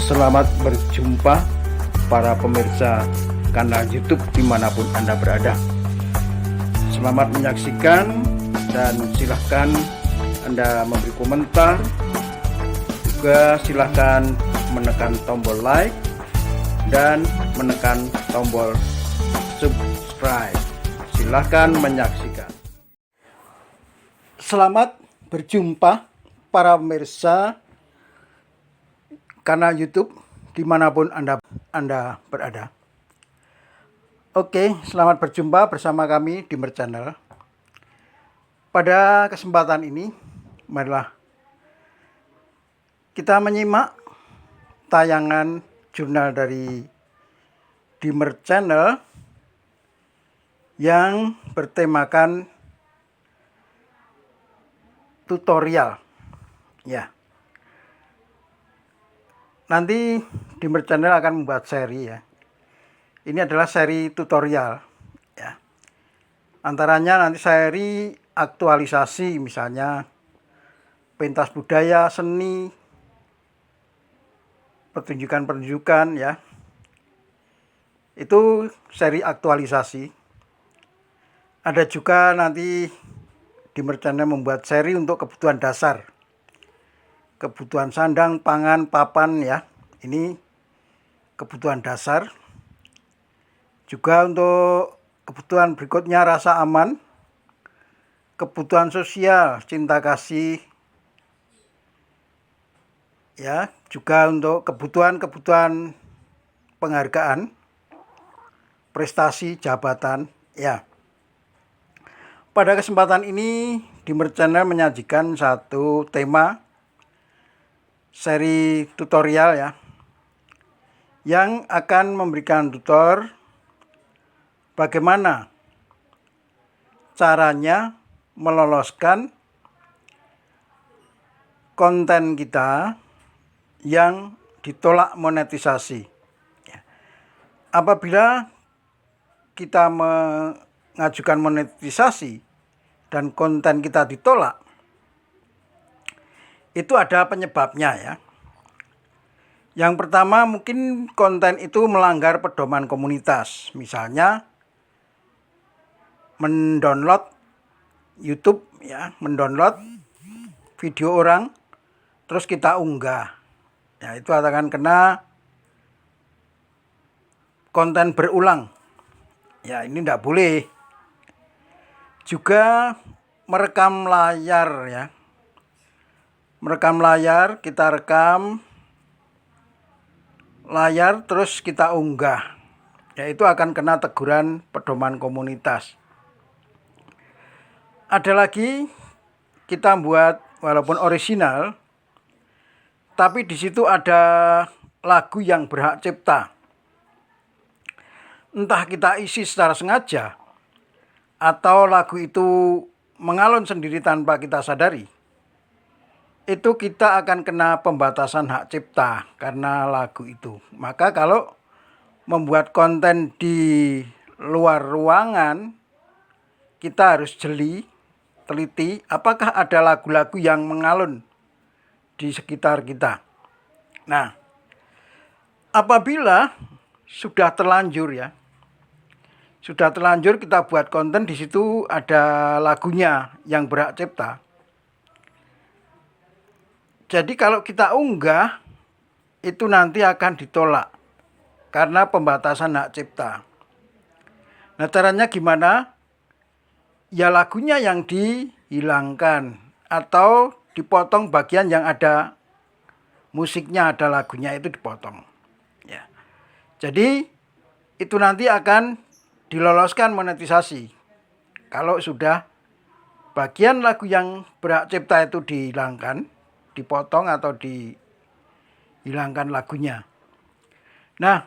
Selamat berjumpa para pemirsa kanal YouTube dimanapun Anda berada. Selamat menyaksikan dan silahkan Anda memberi komentar. Juga silahkan menekan tombol like dan menekan tombol subscribe. Silahkan menyaksikan. Selamat berjumpa para pemirsa kanal YouTube dimanapun Anda berada. Oke, selamat berjumpa bersama kami di Dimer Channel. Pada kesempatan ini, marilah kita menyimak tayangan jurnal dari Dimer Channel yang bertemakan tutorial. Ya. Nanti Dimer Channel akan membuat seri ya. Ini adalah seri tutorial ya. Antaranya nanti seri aktualisasi, misalnya pentas budaya, seni, pertunjukan-pertunjukan ya. Itu seri aktualisasi. Ada juga nanti Dimer Channel membuat seri untuk kebutuhan dasar. Kebutuhan sandang, pangan, papan ya. Ini kebutuhan dasar. Juga untuk kebutuhan berikutnya rasa aman, kebutuhan sosial, cinta kasih. Ya, juga untuk kebutuhan penghargaan, prestasi, jabatan ya. Pada kesempatan ini Dimer Channel menyajikan satu tema seri tutorial ya, yang akan memberikan tutor bagaimana caranya meloloskan konten kita yang ditolak monetisasi. Apabila kita mengajukan monetisasi dan konten kita ditolak, itu ada penyebabnya ya. Yang pertama, mungkin konten itu melanggar pedoman komunitas. Misalnya mendownload YouTube ya, mendownload video orang terus kita unggah. Ya, itu akan kena konten berulang. Ya, ini tidak boleh. Juga merekam layar ya. Merekam layar, kita rekam layar terus kita unggah. Ya, itu akan kena teguran pedoman komunitas. Ada lagi, kita buat walaupun original, tapi di situ ada lagu yang berhak cipta. Entah kita isi secara sengaja atau lagu itu mengalun sendiri tanpa kita sadari, itu kita akan kena pembatasan hak cipta karena lagu itu. Maka kalau membuat konten di luar ruangan, kita harus jeli, teliti, apakah ada lagu-lagu yang mengalun di sekitar kita. Nah, apabila sudah terlanjur ya, sudah terlanjur kita buat konten, di situ ada lagunya yang berhak cipta. Jadi kalau kita unggah, itu nanti akan ditolak karena pembatasan hak cipta. Nah, caranya gimana? Ya, lagunya yang dihilangkan atau dipotong bagian yang ada musiknya, ada lagunya, itu dipotong. Ya. Jadi itu nanti akan diloloskan monetisasi kalau sudah bagian lagu yang berhak cipta itu dihilangkan, dipotong atau dihilangkan lagunya. Nah,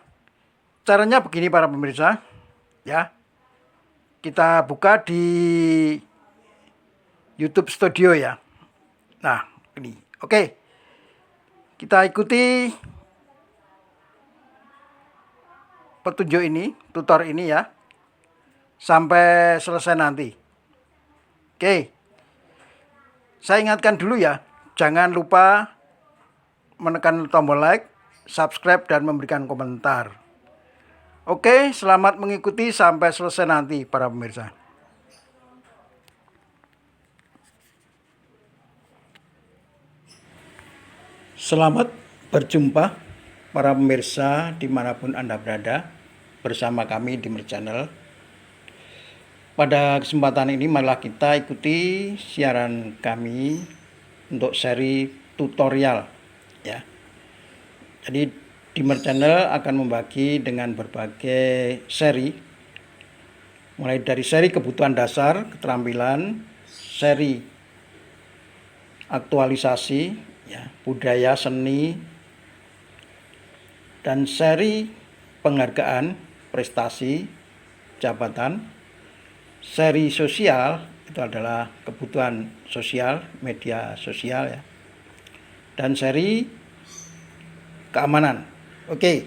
caranya begini para pemirsa ya. Kita buka di YouTube Studio ya. Nah, ini. Oke. Kita ikuti petunjuk ini, tutor ini ya, sampai selesai nanti. Oke. Saya ingatkan dulu ya, jangan lupa menekan tombol like, subscribe, dan memberikan komentar. Oke, selamat mengikuti sampai selesai nanti para pemirsa. Selamat berjumpa para pemirsa dimanapun Anda berada bersama kami di Mer Channel. Pada kesempatan ini malah kita ikuti siaran kami untuk seri tutorial ya. Jadi di Mer Channel akan membagi dengan berbagai seri, mulai dari seri kebutuhan dasar, keterampilan, seri aktualisasi ya, budaya, seni, dan seri penghargaan, prestasi, jabatan, seri sosial itu adalah kebutuhan sosial, media sosial ya, dan seri keamanan. Oke,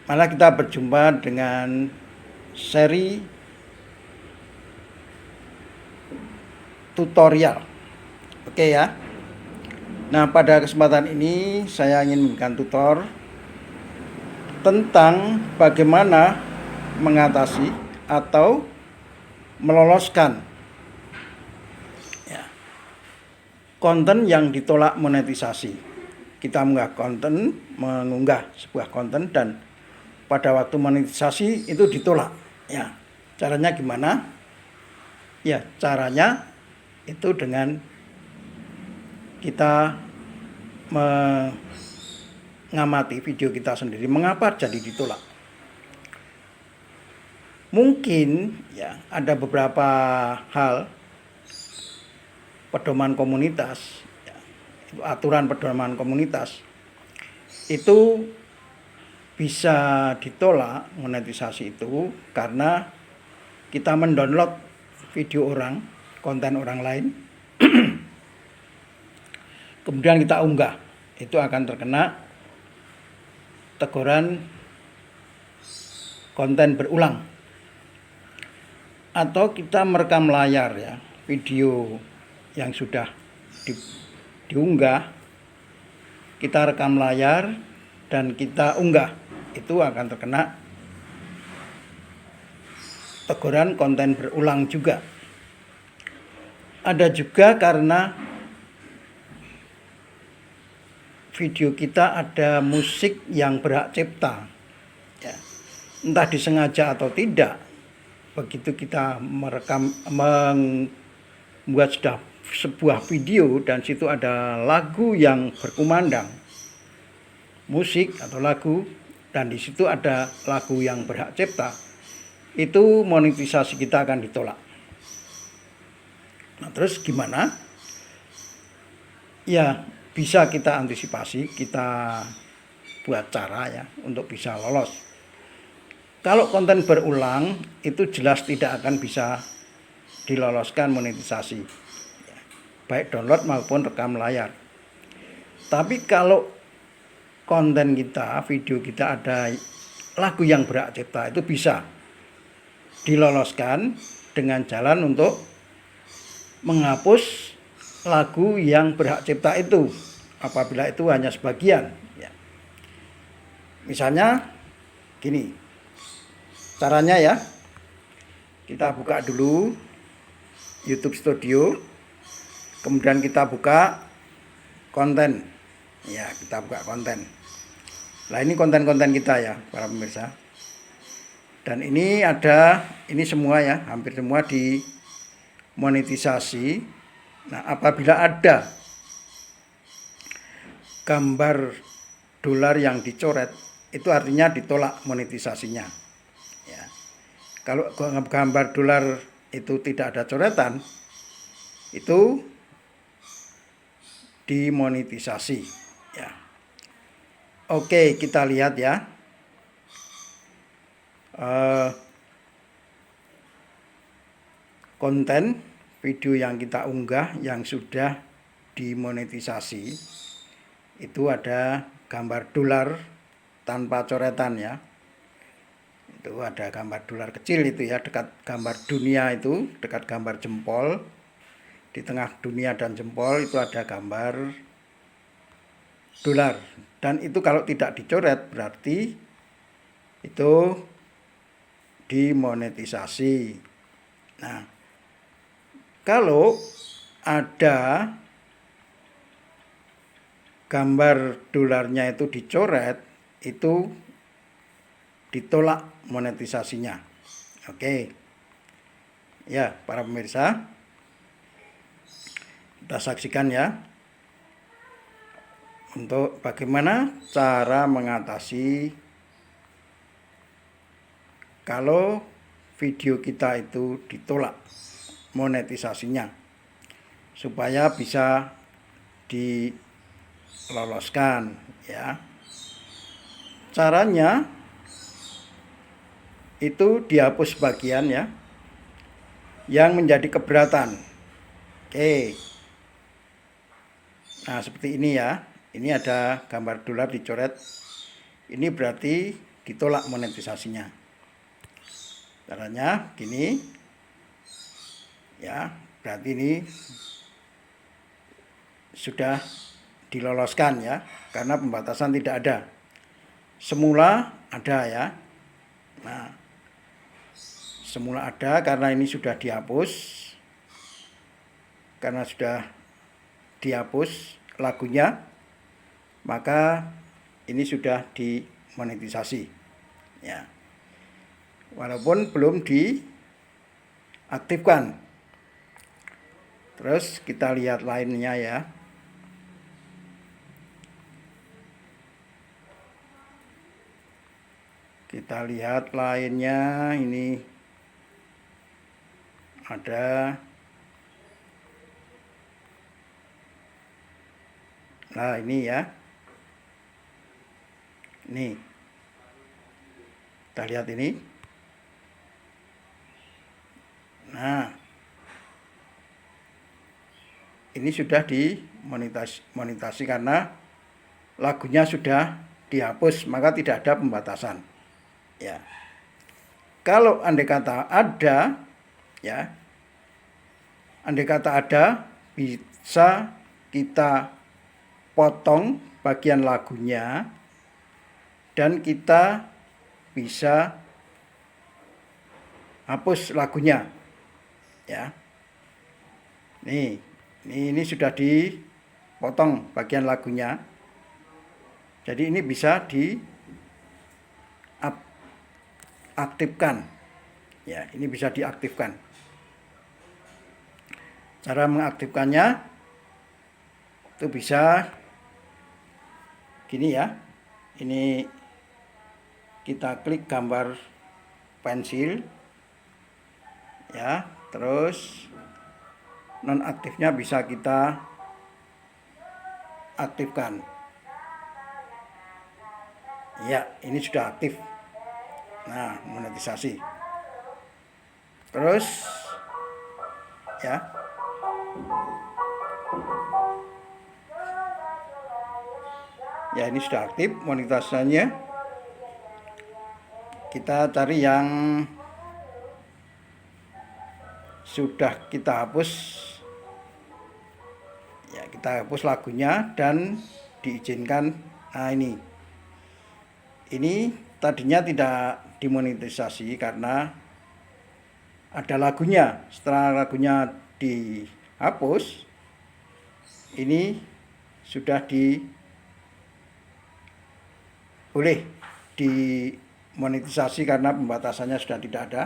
malah kita berjumpa dengan seri tutorial. Oke ya. Nah, pada kesempatan ini saya ingin memberikan tutor tentang bagaimana mengatasi atau meloloskan ya, konten yang ditolak monetisasi. Kita mengunggah sebuah konten dan pada waktu monetisasi itu ditolak. Ya, caranya gimana? Ya, caranya itu dengan kita mengamati video kita sendiri, mengapa jadi ditolak. Mungkin ya ada beberapa hal pedoman komunitas, ya, aturan pedoman komunitas itu bisa ditolak monetisasi itu karena kita mendownload video orang, konten orang lain, kemudian kita unggah, itu akan terkena teguran konten berulang. Atau kita merekam layar ya, video yang sudah diunggah, kita rekam layar dan kita unggah, itu akan terkena teguran konten berulang juga. Ada juga karena video kita ada musik yang berhak cipta ya, entah disengaja atau tidak. Begitu kita membuat sebuah video dan situ ada lagu yang berkumandang, musik atau lagu, dan di situ ada lagu yang berhak cipta, itu monetisasi kita akan ditolak. Nah, terus gimana? Ya, bisa kita antisipasi, kita buat cara ya untuk bisa lolos. Kalau konten berulang itu jelas tidak akan bisa diloloskan monetisasi, baik download maupun rekam layar. Tapi kalau konten kita, video kita ada lagu yang berhak cipta, itu bisa diloloskan dengan jalan untuk menghapus lagu yang berhak cipta itu apabila itu hanya sebagian ya. Misalnya gini caranya ya, kita buka dulu YouTube Studio, kemudian kita buka konten ya, kita buka konten. Nah, ini konten-konten kita ya para pemirsa, dan ini semua ya, hampir semua di monetisasi. Nah, apabila ada gambar dolar yang dicoret, itu artinya ditolak monetisasinya ya. Kalau gambar dolar itu tidak ada coretan, itu dimonetisasi ya. Oke, kita lihat ya. Konten video yang kita unggah yang sudah dimonetisasi itu ada gambar dolar tanpa coretan ya. Itu ada gambar dolar kecil itu ya, dekat gambar dunia itu, dekat gambar jempol. Di tengah dunia dan jempol itu ada gambar dolar. Dan itu kalau tidak dicoret berarti itu dimonetisasi. Nah, kalau ada gambar dolarnya itu dicoret, itu ditolak monetisasinya. Oke. Ya, para pemirsa, kita saksikan ya untuk bagaimana cara mengatasi kalau video kita itu ditolak monetisasinya supaya bisa diloloskan ya. Caranya itu dihapus bagian ya yang menjadi keberatan. Oke. Nah, seperti ini ya. Ini ada gambar dolar dicoret. Ini berarti ditolak monetisasinya. Caranya gini. Ya, berarti ini sudah diloloskan ya, karena pembatasan tidak ada. Semula ada ya. Nah, semula ada karena ini sudah dihapus. Karena sudah dihapus lagunya, maka ini sudah dimonetisasi ya, walaupun belum diaktifkan. Terus kita lihat lainnya ya. Kita lihat lainnya, ini ada. Nah, ini ya. Ini. Kita lihat ini. Nah. Ini sudah dimonetasi karena lagunya sudah dihapus, maka tidak ada pembatasan. Ya. Kalau andai kata ada ya. Andai kata ada, bisa kita potong bagian lagunya dan kita bisa hapus lagunya ya. Ini sudah dipotong bagian lagunya, jadi ini bisa diaktifkan ya. Ini bisa diaktifkan. Cara mengaktifkannya itu bisa gini ya. Ini kita klik gambar pensil ya, terus nonaktifnya bisa kita aktifkan ya. Ini sudah aktif. Nah, monetisasi. Terus ya, ya ini sudah aktif monetisasinya. Kita cari yang sudah kita hapus ya, kita hapus lagunya dan diizinkan. Nah, ini tadinya tidak dimonetisasi karena ada lagunya. Setelah lagunya dihapus, ini sudah boleh dimonetisasi karena pembatasannya sudah tidak ada.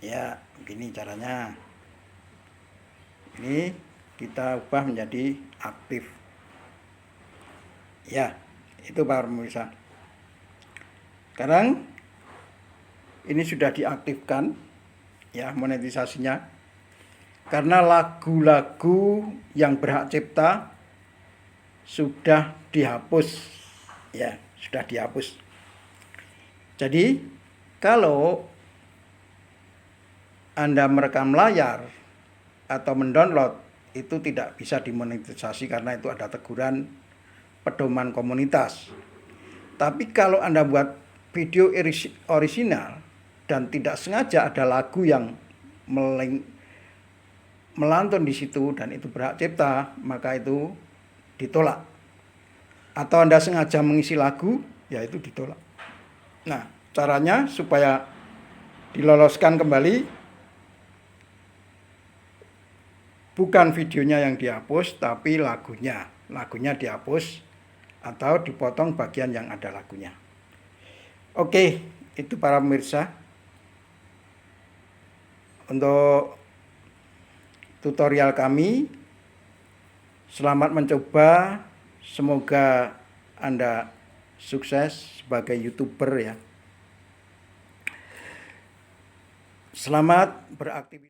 Ya, begini caranya. Ini kita ubah menjadi aktif. Ya, itu para pemirsa. Sekarang ini sudah diaktifkan ya monetisasinya. Karena lagu-lagu yang berhak cipta sudah dihapus. Ya, sudah dihapus. Jadi, kalau Anda merekam layar atau mendownload, itu tidak bisa dimonetisasi karena itu ada teguran pedoman komunitas. Tapi kalau Anda buat video orisinal dan tidak sengaja ada lagu yang melantun di situ dan itu berhak cipta, maka itu ditolak atau Anda sengaja mengisi lagu, ya itu ditolak. Nah, caranya supaya diloloskan kembali, bukan videonya yang dihapus, tapi lagunya. Lagunya dihapus atau dipotong bagian yang ada lagunya. Oke, itu para pemirsa. Untuk tutorial kami, selamat mencoba. Semoga Anda sukses sebagai YouTuber ya. Selamat beraktivitas.